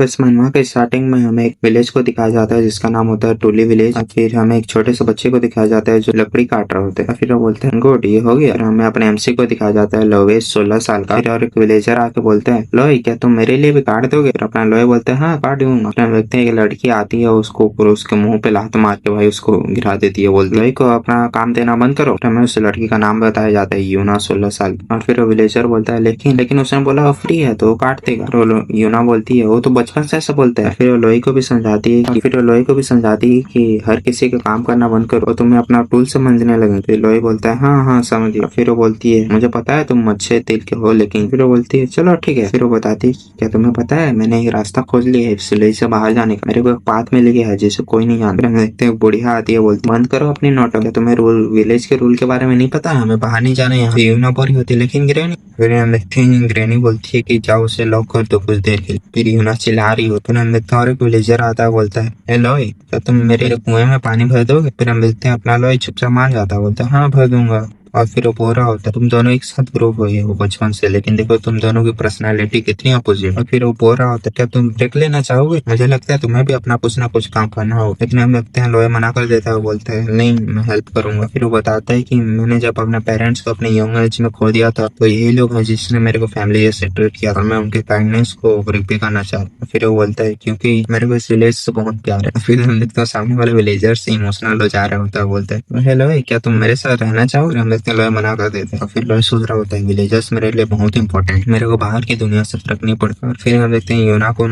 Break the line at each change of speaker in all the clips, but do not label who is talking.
तो इस मनवा के स्टार्टिंग में हमें एक विलेज को दिखाया जाता है जिसका नाम होता है टूली विलेज। और फिर हमें एक छोटे से बच्चे को दिखाया जाता है जो लकड़ी काट रहे होते हैं। फिर वो बोलते हैं गुड ये हो गया। और हमें अपने एमसी को दिखाया जाता है लोवेश 16 साल का। फिर और एक विलेजर आके बोलते हैं लोई क्या तुम मेरे लिए भी काट दोगे? फिर अपना लोई बोलते हैं हाँ काट दूंगा। अपना देखते हैं एक लड़की आती है उसको उसके मुंह पे लात मार के भाई उसको गिरा देती है। बोलती लोई को अपना काम देना बंद करो। हमें उस लड़की का नाम बताया जाता है यूना 16 साल। और फिर वो विलेजर बोलता है लेकिन उसने बोला वो फ्री है तो वो काट देगा। यूना बोलती है वो तो बचपन से ऐसा बोलता है। फिर वो लोई को भी समझाती है कि हर किसी का काम करना बंद करो, तुम्हें अपना टूल समझने लगे। फिर लोई बोलता है हाँ समझ गया। फिर वो बोलती है मुझे पता है तुम अच्छे दिल के हो लेकिन। फिर वो बोलती है चलो ठीक है। फिर वो बताती है क्या तुम्हें पता है मैंने एक रास्ता खोज लिया है इस विलेज से बाहर जाने का। मेरे को एक पाथ मिल गया है जिसे कोई नहीं जानता। हम देखते हैं बुढ़िया आती है बोलती बंद करो अपनी नोटक, तुम्हें रूल विलेज के रूल के बारे में नहीं पता, हमें बाहर नहीं जाना है। यूना बोरी होती है लेकिन ग्रैनी। फिर हम देखते हैं ग्रैनी बोलती है कि जाओ उसे लॉक कर दो कुछ देर के लिए। फिर यूना चिल्ला रही हो। फिर हम देखते हैं और एक विलेजर आता है बोलता है हेलो क्या तुम मेरे कुएं में पानी भर दोगे? फिर हम देखते हैं अपना लोई चुपचाप मान जाता है बोलता है हाँ भर दूंगा। और फिर वो बोल रहा होता है तुम दोनों एक साथ ग्रुप हुए हो बचपन से लेकिन देखो तुम दोनों की पर्सनालिटी कितनी अपोजिट। और फिर वो बोल रहा होता है क्या तुम ब्रेक लेना चाहोगे? मुझे लगता है तुम्हें भी अपना कुछ ना कुछ काम करना होगा। लेकिन हम देखते हैं लोहे मना कर देता है, वो बोलता है नहीं मैं हेल्प करूंगा। फिर वो बताता है कि मैंने जब अपने पेरेंट्स को अपने यंग एज में खो दिया था तो यही लोग हैं जिसने मेरे को फैमिली जैसे ट्रीट किया था। मैं उनके काइंडनेस को रिपे करना चाहता हूँ। फिर वो बोलता है क्योंकि मेरे को इस विलेज से बहुत प्यार है। फिर हम देखते हैं सामने वाले विलेजर से इमोशनल हो जा रहा होता है, बोलता है हेलो क्या तुम मेरे साथ रहना चाहोगे? हम देखते हैं लोहे मना कर देते हैं। फिर लोहे सोच रहा होता है विलेजर्स मेरे लिए बहुत इंपॉर्टेंट, मेरे को बाहर की दुनिया से फर्क नहीं पड़ता। और फिर हम देखते हैं यूना को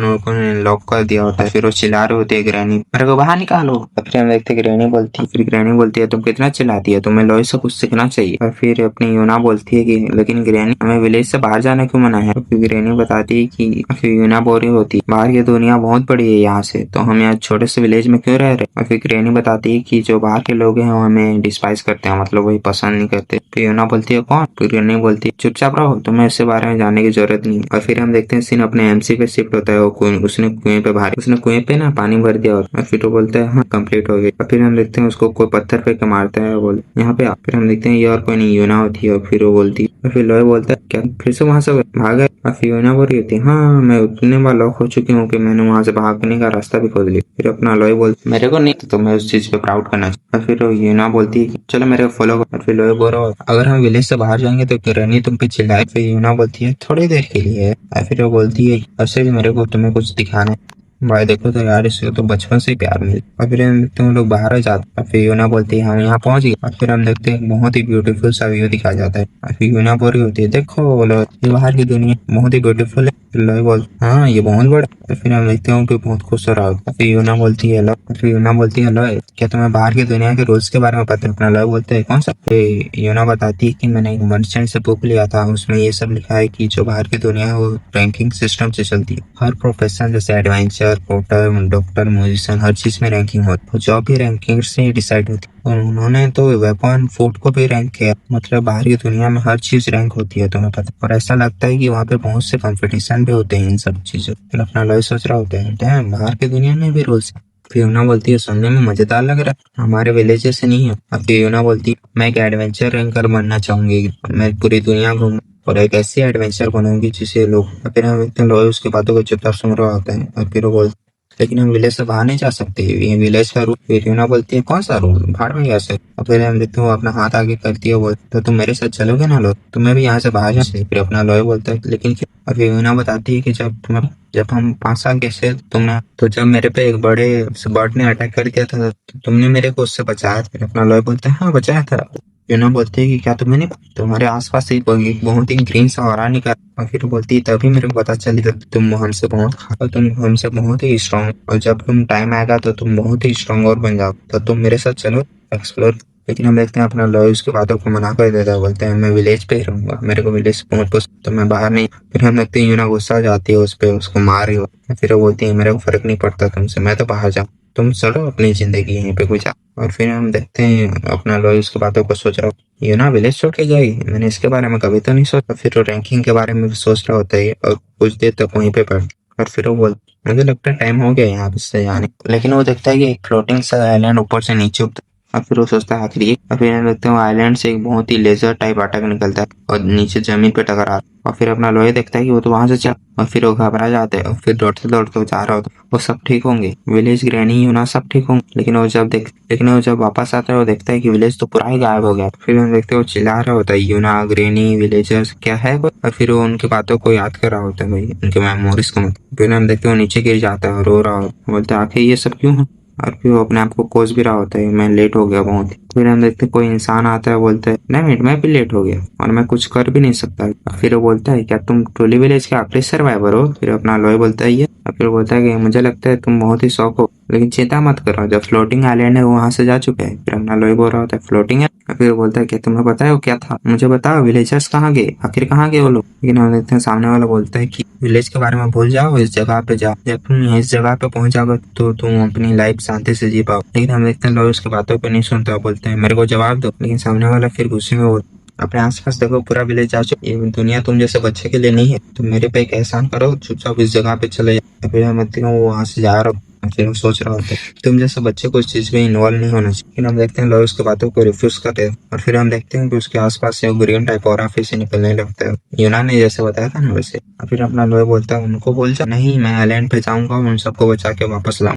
लॉक कर दिया होता है। फिर वो चिल्ला रहे होते है ग्रैनी मेरे को बाहर निकालो। और फिर हम देखते हैं ग्रैनी बोलती है तुम कितना चिल्लाती है, तुम्हें लोहे से कुछ सीखना चाहिए। और फिर अपनी यूना बोलती है कि लेकिन ग्रैनी हमें विलेज से बाहर जाने क्यों मना है? फिर ग्रैनी बताती है कि फिर यूना बोल रही होती है बाहर की दुनिया बहुत बड़ी है यहाँ से, तो हम यहाँ छोटे से विलेज में क्यों रह रहे? और फिर ग्रैनी बताती है कि जो बाहर के लोग हैं वो हमें डिस्पाइस करते हैं, मतलब वही पसंद नहीं करते। फिर यूना बोलती है कौन? फिर ग्रैनी बोलती है चुपचाप रहो, तुम्हें इसके बारे में जानने की जरूरत नहीं। और फिर हम देखते हैं सीन अपने एमसी पे शिफ्ट होता है। उसने कुएं पे ना पानी भर दिया और फिर वो बोलता है हाँ कंप्लीट हो गया। और फिर हम देखते हैं उसको कोई पत्थर फेंक के मारता है, बोल यहाँ पे। फिर हम देखते हैं ये और कोई नहीं यूना होती है। और फिर वो बोलती है और फिर लोहे बोलता है क्या फिर से वहां से भाग गए? और फिर यूना बोल रही होती है हाँ मैं उतने बार लॉक हो चुकी हूँ कि मैंने वहां से भागने का रास्ता भी खोज लिया। फिर अपना लोहे बोलती मेरे को नहीं तो मैं उस चीज पे प्राउड करना चाहिए। और फिर यूना बोलती है चलो मेरे को फॉलो कर। और फिर लोहे बोल रहा अगर हम विलेज से बाहर जाएंगे तो किरणी तुम पे चिल्लाए। फिर यूना बोलती है थोड़ी देर के लिए। और फिर वो बोलती है ऐसे भी मेरे को तुम्हें कुछ दिखाना है भाई, देखो तो यार इसको तो बचपन से ही प्यार मिले। और फिर हम देखते हैं लोग बाहर जाते हैं। फिर यूना बोलती है हम यहाँ पहुंच गए। और फिर हम देखते हैं बहुत ही ब्यूटीफुल सा व्यू दिखाया जाता है। और फिर यूना बोल रही होती है देखो ये बाहर की दुनिया बहुत ही ब्यूटीफुल है। फिर लोग बोलते हाँ ये बहुत बड़ा। तो फिर हम देखते हैं कि बहुत खुश हो रहा होता है। फिर यूना बोलती है लो क्या तुम्हें बाहर की दुनिया के रूल्स के बारे में पता है? अपना लोग बोलते है कौन सा? फिर यूना बताती है कि मैंने एक मर्चेंट से बुक लिया था, उसमें ये सब लिखा है कि जो बाहर की दुनिया है वो रैंकिंग सिस्टम से चलती है। हर प्रोफेशन जैसे एडवेंचर पोर्टर डॉक्टर म्यूजिशियन हर चीज में रैंकिंग होती है। जॉब भी रैंकिंग से डिसाइड होती है। और उन्होंने तो वेपन फूड को भी रैंक किया, मतलब बाहर की दुनिया में हर चीज रैंक होती है तुम्हें पता। और ऐसा लगता है कि वहाँ पे बहुत से कंपटीशन भी होते हैं इन सब चीजों। फिर अपना लॉय सोच रहा होता है डैम बाहर की दुनिया में भी रूल्स। फियोना बोलती है सुनने में मजेदार लग रहा है, हमारे विलेज से नहीं है। अब फियोना बोलती है मैं एक एडवेंचर रैंकर बनना चाहूंगी, मैं पूरी दुनिया घूमूं और एक ऐसी एडवेंचर बनूंगी जिसे लोग। फिर हम देखते हैं लॉय उसके बातों को चुपचाप सुन रहा होता है। और फिर वो बोलती लेकिन हम विलेज से बाहर नहीं जा सकते, ये विलेज का रूल। फिर यूना बोलती है कौन सा रूल, बाहर में कैसे? और फिर हम देखते हैं वो अपना हाथ आगे करती है, वो तो तुम मेरे साथ चलोगे ना लो, तुम्हें भी यहाँ से बाहर जाना। फिर अपना लॉय बोलता है लेकिन क्यों? और फिर यूना बताती है कि जब हम 5 साल के थे तुमने तो जब मेरे पे एक बड़े बर्ड ने अटैक कर दिया था तो तुमने मेरे को उससे बचाया। फिर अपना लॉय बोलता है हाँ बचाया था। यूना बोलती है कि क्या तुम्हें नहीं पता तुम्हारे आसपास एक बहुत ही ग्रीन सा ऑरा निकला। और फिर बोलती है तभी मेरे को पता चली जब तुम हमसे बहुत ही स्ट्रांग, और जब तुम टाइम आएगा तो तुम बहुत ही स्ट्रांग और बन जाओ, तो तुम मेरे साथ चलो एक्सप्लोर। लेकिन हम देखते हैं अपना लॉय उसकी बातों को मना कर देता है, बोलते हैं मैं विलेज पे ही रहूंगा, मेरे को विलेज बहुत पसंद, तो मैं बाहर नहीं। फिर हम देखते हैं यूना गुस्सा आ जाती है उस पे, उसको मार रही हो। फिर वो बोलती है मेरे को फर्क नहीं पड़ता तुमसे, मैं तो बाहर जाऊँ, तुम चलो अपनी जिंदगी यहीं पे गुजार। और फिर हम देखते हैं अपना लॉय उसकी बातों को सोच रहा हो यूना विलेज छोड़ के जाएगी, मैंने इसके बारे में कभी तो नहीं सोचा। फिर वो रैंकिंग के बारे में भी सोच रहा होता है और कुछ देर तक वहीं पे पढ़। और फिर वो बोल मुझे लगता है टाइम हो गया यहाँ से जाने, लेकिन वो देखता है कि एक फ्लोटिंग सा आइलैंड ऊपर से नीचे उठता और फिर वो सोचता है आखिर ये, और फिर हम देखते हैं आइलैंड से एक बहुत ही लेजर टाइप अटैक निकलता है और नीचे जमीन पे टकरा, और फिर अपना लोहे देखता है कि वो तो वहां से चल, और फिर वो घबरा जाते हैं और फिर दौड़ते दौड़ते वो जा रहा होता है वो सब ठीक होंगे, विलेज ग्रैनी यूना सब ठीक होंगे, लेकिन वो जब वापस आता है वो देखता है कि विलेज तो पूरा ही गायब हो गया। फिर हम देखते हैं वो चिल्ला रहा होता है यूना ग्रैनी विलेजर्स क्या है वो, और फिर वो उनकी बातों को याद कर रहा होता है भाई, उनके मेमोरीज को। फिर हम देखते हैं वो नीचे गिर जाता है और रो रहा होता है, बोलता है आखिर ये सब क्यों है, और फिर वो अपने आप को कोस भी रहा होता है मैं लेट हो गया बहुत। फिर हम देखते हैं कोई इंसान आता है, बोलता है नहीं मिनट मैं भी लेट हो गया और मैं कुछ कर भी नहीं सकता। फिर वो बोलता है क्या तुम ट्रोली विलेज के आखिरी सर्वाइवर हो? फिर अपना लॉय बोलता है ये, और फिर बोलता है कि मुझे लगता है तुम बहुत ही शौक हो, लेकिन चिंता मत करो जब फ्लोटिंग आइलैंड है वो वहां से जा चुके हैं। फिर अपना लॉय बोल रहा होता है फ्लोटिंग है, और फिर बोलता है कि तुम्हें पता है वो क्या था, मुझे बताओ विलेजर्स कहाँ गए, आखिर कहाँ गए वो लोग। लेकिन हम देखते हैं सामने वाला बोलता है कि विलेज के बारे में भूल जाओ, इस जगह पे जाओ, जब तुम इस जगह पे पहुंच जाओगे तो तुम अपनी लाइफ शांति से जी पाओ। लेकिन हम देखते हैं लॉय उसकी बातों पे नहीं सुनता, बोलते हैं मेरे को जवाब दो। लेकिन सामने वाला फिर गुस्से में बोलता अपने आसपास देखो पूरा विलेज जा चुका, ये दुनिया तुम जैसे बच्चे के लिए नहीं है, तुम मेरे पे एक एहसान करो, चुपचाप इस जगह पे चले जाओ। फिर हम देखते हैं वो वहां से जा रहा हूँ, फिर वो सोच रहा होता है तुम जैसे बच्चे को इस चीज में इन्वॉल्व नहीं होना चाहिए। लेकिन हम देखते हैं लॉय उसकी बातों को रिफ्यूज करते हैं, और फिर हम देखते हैं कि उसके आसपास से ग्रीन टाइप और फिर से निकलने लगता है, यूना ने जैसे बताया था ना वैसे। और फिर अपना लॉय बोलता है उनको बोल जा नहीं मैं आइलैंड पे जाऊंगा उन सबको बचा के वापस लाऊंगा।